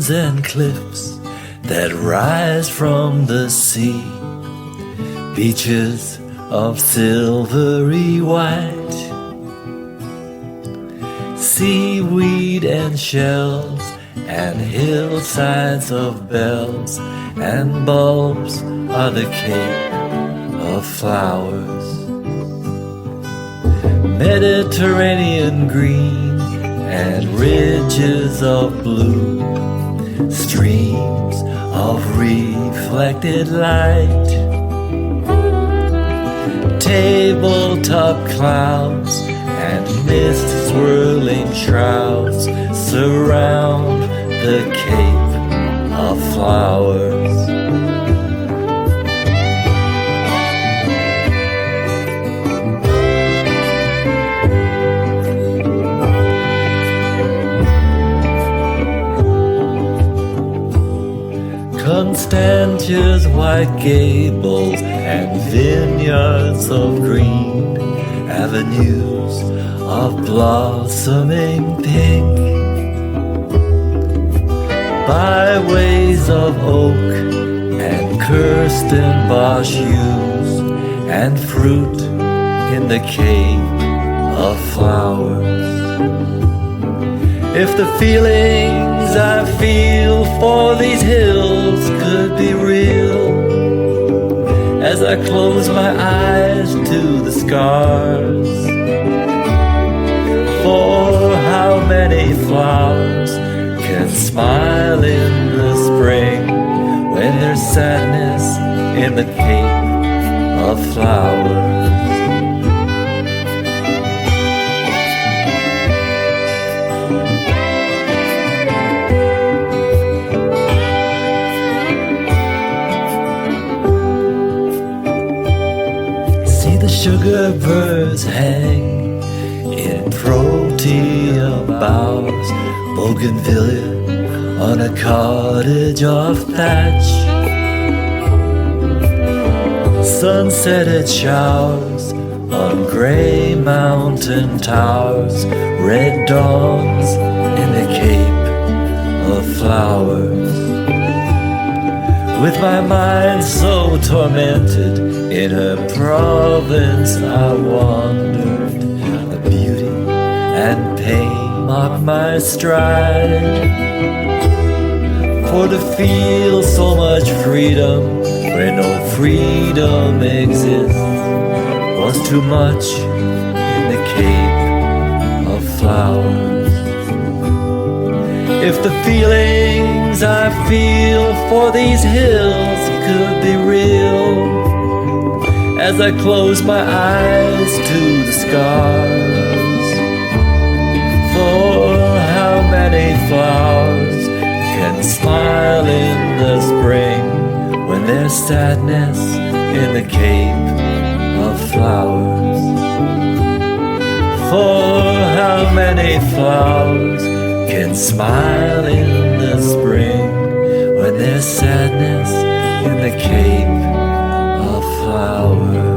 mountains and cliffs that rise from the sea, beaches of silvery white, seaweed and shells, and hillsides of bells, and bulbs are the Cape of Flowers. Mediterranean green and ridges of blue, streams of reflected light, tabletop clouds and mist swirling shrouds surround the Cape of Flowers. Constantia's white gables and vineyards of green, avenues of blossoming pink, byways of oak and Kirstenbosch yews, and fruit in the Cape of Flowers. If the feelings I feel for these hills could be real, as I close my eyes to the scars, for how many flowers can smile in the spring when there's sadness in the Cape of Flowers. Sugar birds hang in protea boughs, bougainvillea on a cottage of thatch, sunsetted showers on gray mountain towers, red dawns in the Cape of Flowers. With my mind so tormented, in her province I wandered. The beauty and pain mark my stride. For to feel so much freedom where no freedom exists was too much in the Cape of Flowers. If the feelings I feel for these hills could be real, as I close my eyes to the scars, for how many flowers can smile in the spring when there's sadness in the Cape of Flowers? For how many flowers can smile in the spring when there's sadness in the Cape of Flowers?